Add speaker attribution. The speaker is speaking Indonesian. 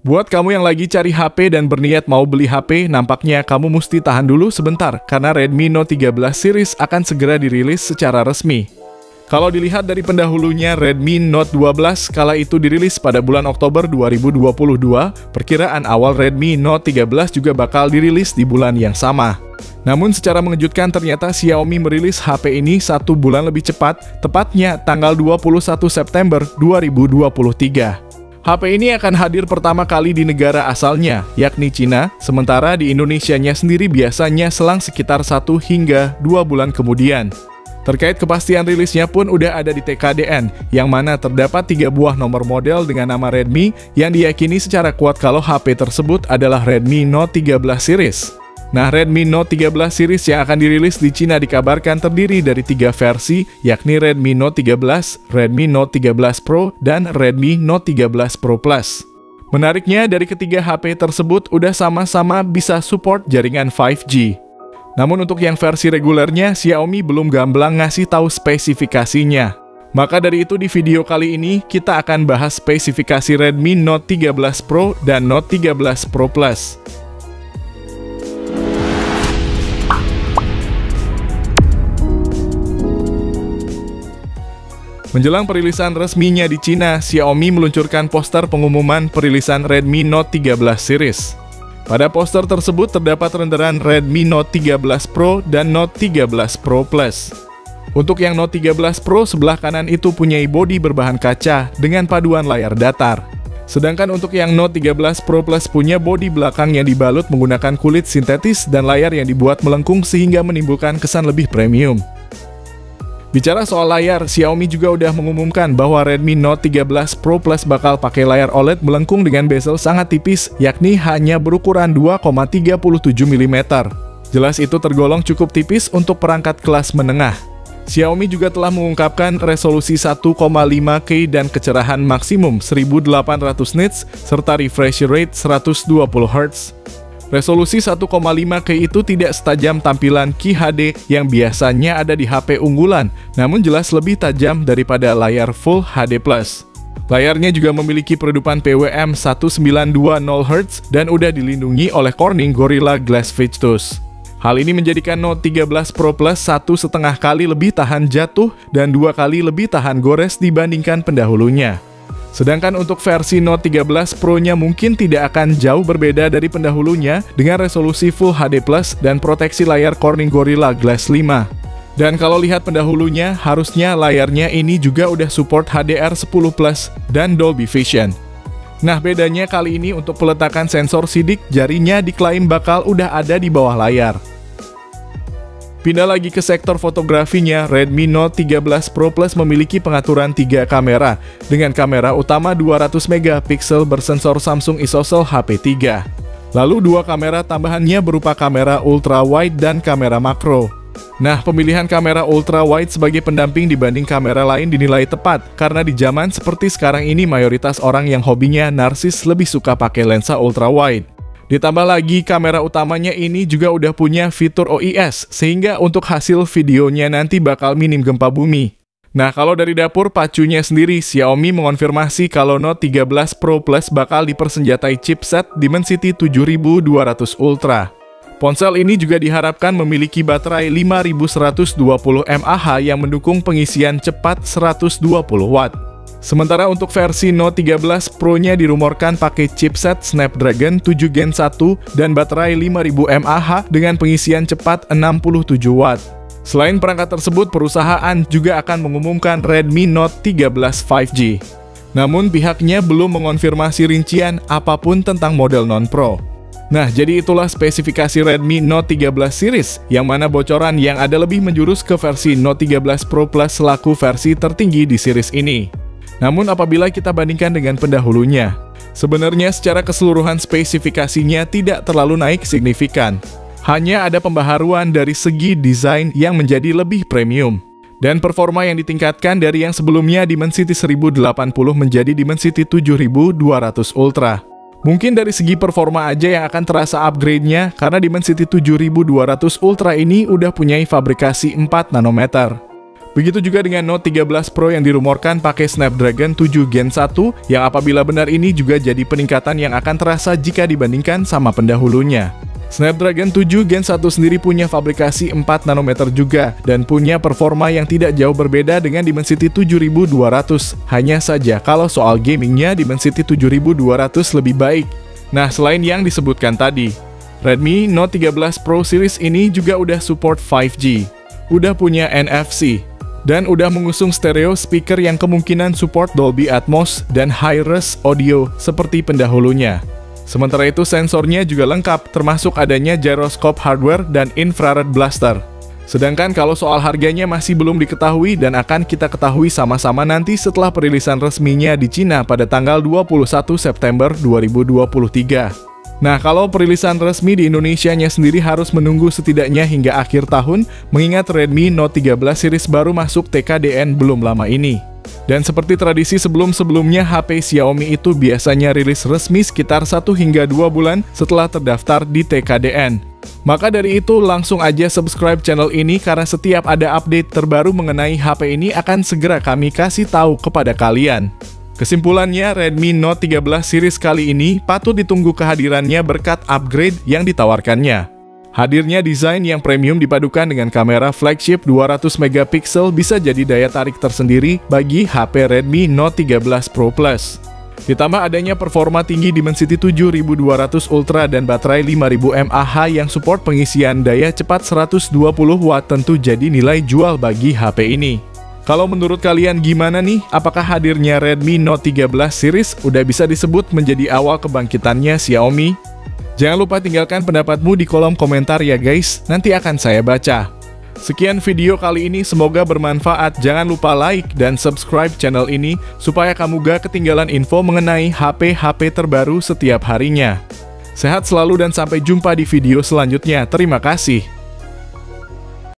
Speaker 1: Buat kamu yang lagi cari HP dan berniat mau beli HP, nampaknya kamu mesti tahan dulu sebentar karena Redmi Note 13 series akan segera dirilis secara resmi. Kalau dilihat dari pendahulunya, Redmi Note 12 kala itu dirilis pada bulan Oktober 2022, perkiraan awal Redmi Note 13 juga bakal dirilis di bulan yang sama. Namun secara mengejutkan ternyata Xiaomi merilis HP ini 1 bulan lebih cepat, tepatnya tanggal 21 September 2023. HP ini akan hadir pertama kali di negara asalnya, yakni Cina, sementara di Indonesianya sendiri biasanya selang sekitar 1 hingga 2 bulan kemudian. Terkait kepastian rilisnya pun udah ada di TKDN, yang mana terdapat 3 buah nomor model dengan nama Redmi yang diyakini secara kuat kalau HP tersebut adalah Redmi Note 13 series. Nah, Redmi Note 13 series yang akan dirilis di Cina dikabarkan terdiri dari 3 versi, yakni Redmi Note 13, Redmi Note 13 Pro, dan Redmi Note 13 Pro Plus. Menariknya, dari ketiga HP tersebut udah sama-sama bisa support jaringan 5G. Namun untuk yang versi regulernya, Xiaomi belum gamblang ngasih tahu spesifikasinya. Maka dari itu di video kali ini, kita akan bahas spesifikasi Redmi Note 13 Pro dan Note 13 Pro Plus. Menjelang perilisan resminya di Cina, Xiaomi meluncurkan poster pengumuman perilisan Redmi Note 13 series. Pada poster tersebut terdapat renderan Redmi Note 13 Pro dan Note 13 Pro Plus. Untuk yang Note 13 Pro, sebelah kanan itu punya bodi berbahan kaca dengan paduan layar datar. Sedangkan untuk yang Note 13 Pro Plus punya bodi belakang yang dibalut menggunakan kulit sintetis dan layar yang dibuat melengkung sehingga menimbulkan kesan lebih premium. Bicara soal layar, Xiaomi juga udah mengumumkan bahwa Redmi Note 13 Pro Plus bakal pakai layar OLED melengkung dengan bezel sangat tipis, yakni hanya berukuran 2,37 mm. Jelas itu tergolong cukup tipis untuk perangkat kelas menengah. Xiaomi juga telah mengungkapkan resolusi 1,5K dan kecerahan maksimum 1800 nits serta refresh rate 120 Hz. Resolusi 1,5K itu tidak setajam tampilan QHD yang biasanya ada di HP unggulan, namun jelas lebih tajam daripada layar Full HD+. Layarnya juga memiliki peredupan PWM 1920Hz dan udah dilindungi oleh Corning Gorilla Glass Victus. Hal ini menjadikan Note 13 Pro Plus 1,5 kali lebih tahan jatuh dan 2 kali lebih tahan gores dibandingkan pendahulunya. Sedangkan untuk versi Note 13 Pro-nya mungkin tidak akan jauh berbeda dari pendahulunya dengan resolusi Full HD+, dan proteksi layar Corning Gorilla Glass 5. Dan kalau lihat pendahulunya, harusnya layarnya ini juga udah support HDR10+ dan Dolby Vision. Nah, bedanya kali ini untuk peletakan sensor sidik jarinya diklaim bakal udah ada di bawah layar. Pindah lagi ke sektor fotografinya, Redmi Note 13 Pro Plus memiliki pengaturan 3 kamera, dengan kamera utama 200 MP bersensor Samsung ISOCELL HP3. Lalu 2 kamera tambahannya berupa kamera ultra wide dan kamera makro. Nah, pemilihan kamera ultra wide sebagai pendamping dibanding kamera lain dinilai tepat, karena di zaman seperti sekarang ini mayoritas orang yang hobinya narsis lebih suka pakai lensa ultra wide. Ditambah lagi kamera utamanya ini juga udah punya fitur OIS, sehingga untuk hasil videonya nanti bakal minim gempa bumi. Nah, kalau dari dapur pacunya sendiri, Xiaomi mengonfirmasi kalau Note 13 Pro Plus bakal dipersenjatai chipset Dimensity 7200 Ultra. Ponsel ini juga diharapkan memiliki baterai 5120 mAh yang mendukung pengisian cepat 120 Watt. Sementara untuk versi Note 13 Pro-nya dirumorkan pakai chipset Snapdragon 7 Gen 1 dan baterai 5000 mAh dengan pengisian cepat 67 Watt. Selain perangkat tersebut, perusahaan juga akan mengumumkan Redmi Note 13 5G. Namun pihaknya belum mengonfirmasi rincian apapun tentang model non-Pro. Nah, jadi itulah spesifikasi Redmi Note 13 series, yang mana bocoran yang ada lebih menjurus ke versi Note 13 Pro Plus selaku versi tertinggi di series ini. Namun apabila kita bandingkan dengan pendahulunya, sebenarnya secara keseluruhan spesifikasinya tidak terlalu naik signifikan. Hanya ada pembaharuan dari segi desain yang menjadi lebih premium. Dan performa yang ditingkatkan dari yang sebelumnya Dimensity 1080 menjadi Dimensity 7200 Ultra. Mungkin dari segi performa aja yang akan terasa upgrade-nya, karena Dimensity 7200 Ultra ini udah punya fabrikasi 4 nanometer. Begitu juga dengan Note 13 Pro yang dirumorkan pakai Snapdragon 7 Gen 1, yang apabila benar ini juga jadi peningkatan yang akan terasa jika dibandingkan sama pendahulunya. Snapdragon 7 Gen 1 sendiri punya fabrikasi 4 nanometer juga, dan punya performa yang tidak jauh berbeda dengan Dimensity 7200. Hanya saja kalau soal gamingnya Dimensity 7200 lebih baik. Nah, selain yang disebutkan tadi, Redmi Note 13 Pro series ini juga udah support 5G, udah punya NFC, dan udah mengusung stereo speaker yang kemungkinan support Dolby Atmos dan high-res audio seperti pendahulunya. Sementara itu sensornya juga lengkap, termasuk adanya gyroscope hardware dan infrared blaster. Sedangkan kalau soal harganya masih belum diketahui dan akan kita ketahui sama-sama nanti setelah perilisan resminya di Cina pada tanggal 21 September 2023. Nah, kalau perilisan resmi di Indonesianya sendiri harus menunggu setidaknya hingga akhir tahun, mengingat Redmi Note 13 series baru masuk TKDN belum lama ini. Dan seperti tradisi sebelum-sebelumnya, HP Xiaomi itu biasanya rilis resmi sekitar 1 hingga 2 bulan setelah terdaftar di TKDN. Maka dari itu langsung aja subscribe channel ini karena setiap ada update terbaru mengenai HP ini akan segera kami kasih tahu kepada kalian. Kesimpulannya, Redmi Note 13 series kali ini patut ditunggu kehadirannya berkat upgrade yang ditawarkannya. Hadirnya desain yang premium dipadukan dengan kamera flagship 200 MP bisa jadi daya tarik tersendiri bagi HP Redmi Note 13 Pro Plus. Ditambah adanya performa tinggi Dimensity 7200 Ultra dan baterai 5000 mAh yang support pengisian daya cepat 120 Watt tentu jadi nilai jual bagi HP ini. Kalau menurut kalian gimana nih? Apakah hadirnya Redmi Note 13 series udah bisa disebut menjadi awal kebangkitannya Xiaomi? Jangan lupa tinggalkan pendapatmu di kolom komentar ya guys, nanti akan saya baca. Sekian video kali ini, semoga bermanfaat. Jangan lupa like dan subscribe channel ini supaya kamu gak ketinggalan info mengenai HP-HP terbaru setiap harinya. Sehat selalu dan sampai jumpa di video selanjutnya. Terima kasih.